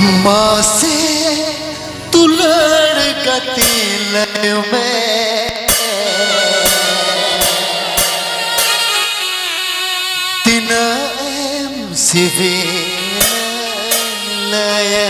माँ से तू लड़कती में तिना एम सिवी नया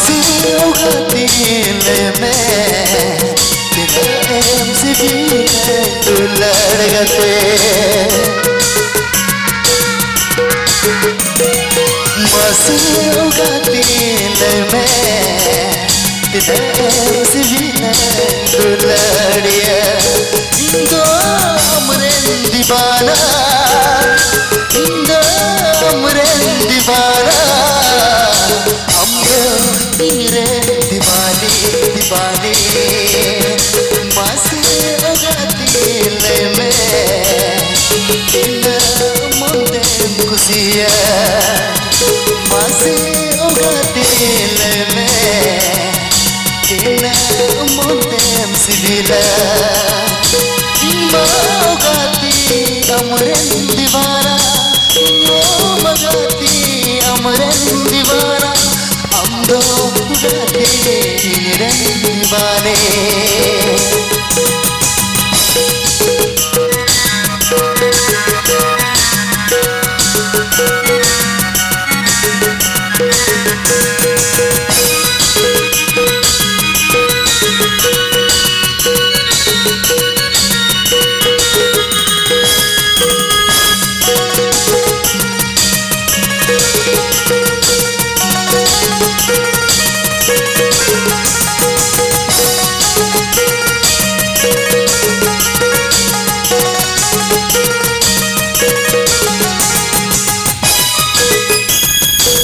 से उगती में तेरे से भी तू लड़कते से उगती में तेरे से भी तू लड़िया इंदो हमरे दीवाना इंदो हमरे दीवाना तेरे दीवानी दीवानी माँ से उगती में मोते खुशिया माँ से उगती में मोते सिविला माँ उगती अमरे दीवाना मगती अमरे दीवाना दो उगते दीवाने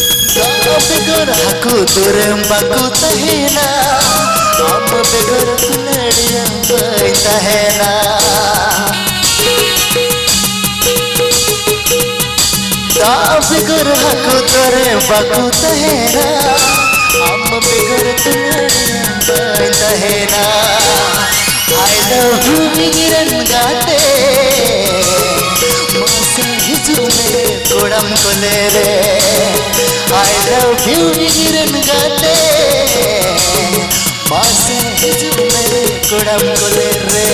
बेगर हकू तुरम बाकू तहेना हम बेगर लड़िया तहेना बेगर हकू तुरम बाकू तहेना हम बेगर लड़िया तहेना I love you मिगिरन गाते मासे हिजुमे कोड़म कोले रे I love you मिगिरन गाते मासे हिजुमे कोड़म कोले रे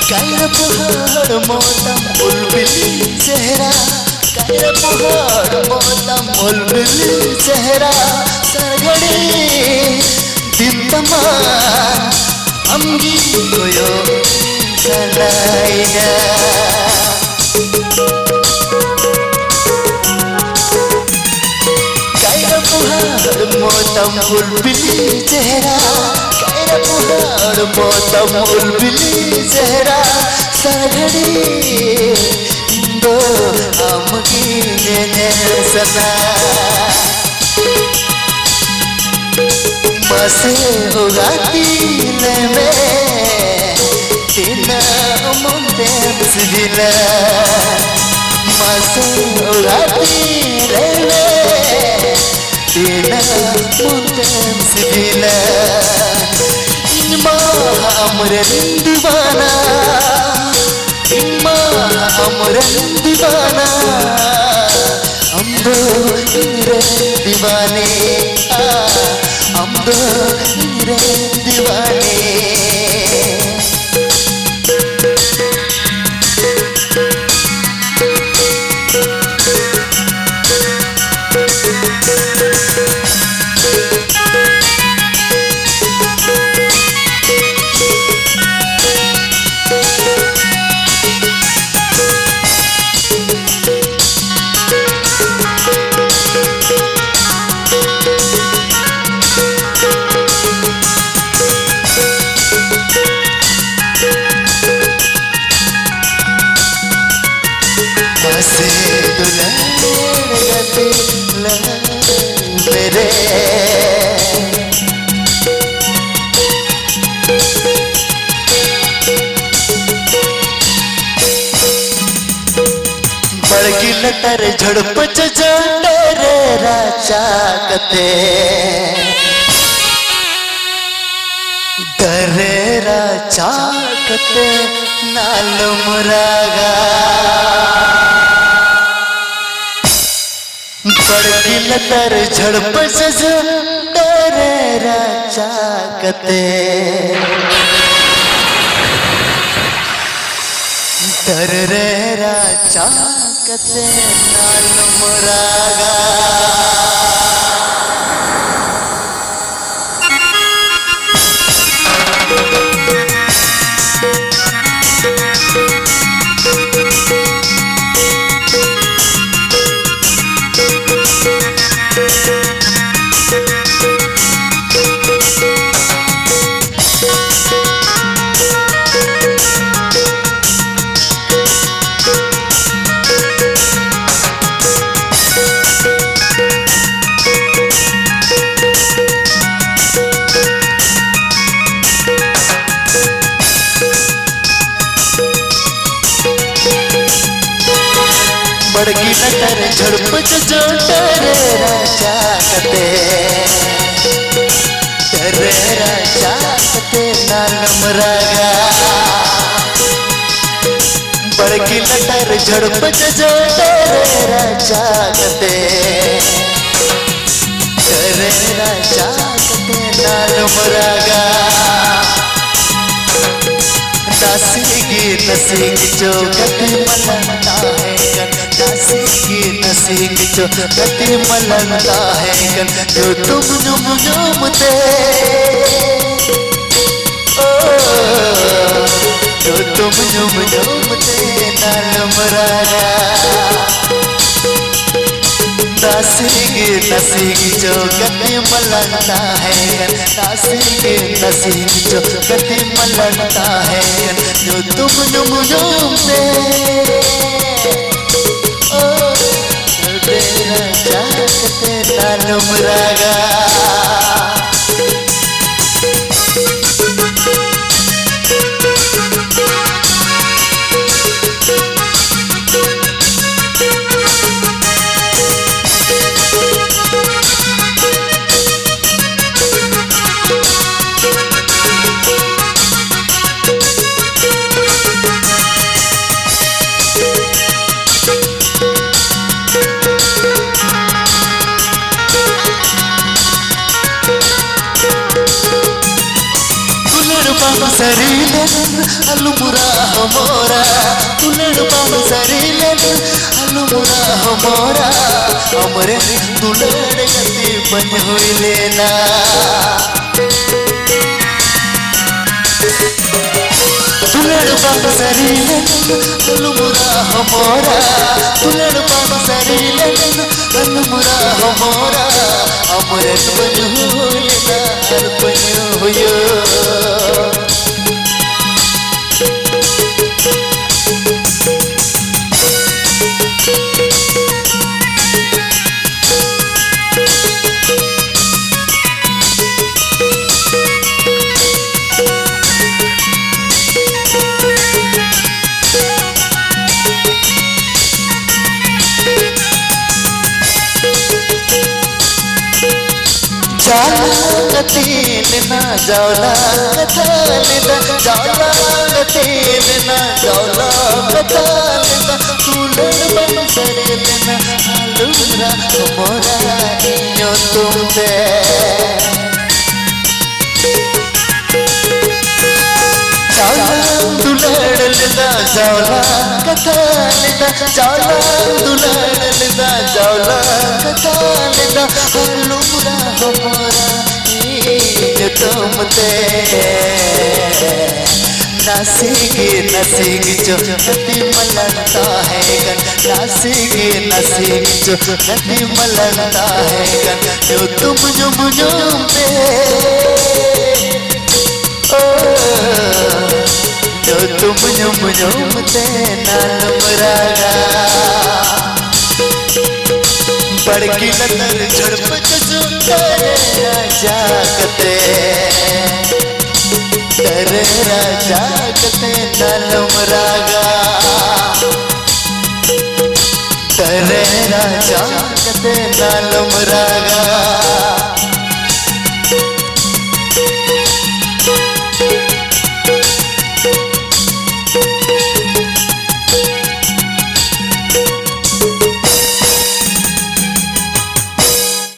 पहाड़ मोतम बुलबुली चेहरा कायर पहाड़ मोतम बुलबुली चेहरा सरगड़ी दिन तमाम हमगी कोयो सलाइना कायर पहाड़ मोतम बुलबुली चेहरा कायर पहाड़ मोतम बुलबुली चेहरा सरगड़ी दो हमकी ने सना मसे उगाती में तेना मोते सिविला मसे उगाती में तेना मोते सिविला इन माँ हमरे दीवाना हमरे दीवाना हम दो हीरे दीवाने हम दो हीरे दीवाने से दुल्हन मेरे बड़की लटर झड़प रे राजा कते डरे राजा कते नाल मुरागा बड़की लतर झड़प डरे राजा कते डर रे राजा कते नाल मुरागा बड़की लटर झड़प डरे राजा कते डरे राजा कते नाल मुरागा बड़की लटर झड़प डरे राजा कते डरे राजा कते नाल मुरागा नसीगी जो गति मलता है गन नसीगी जो गति मलता है गन जो तुम झूमते जो तुम झूमते नाल मुरागा नसीगी जो गति मलता है नसीगी जो गति मलता है जो तुम झूमते राजा कते नाल मुरागा सरीले अलमुरा मोरा तुलड़ पाम सरीले अलमुरा मोरा हमरे तुलड़ गति बन हुई लेना तुलड़ पाम सरीले अलमुरा मोरा तुलड़ पाम सरीले अलमुरा मोरा हमरे बन हुई लेना बन हुई तीन ना जौला कथालिदा जौला तीन ना जौला कथालिदा लेना हालुमरा मोरा इन्यो तुमते दुलड़ लेदा जावला कथा लेदा जावला दुलड़ लेदा जावला कथा लेदा हालुमरा मोरा इन्यो तुमते नासिगे नसीग जो नदी मलता है गन नासिगे नसीग जो नदी मलता है गन जो तुम पे जो तुम ते नालम रागा बड़की लतर झड़प राजा कते तेरे राजा कते नालम रागा तेरे राजा कते नालम रागा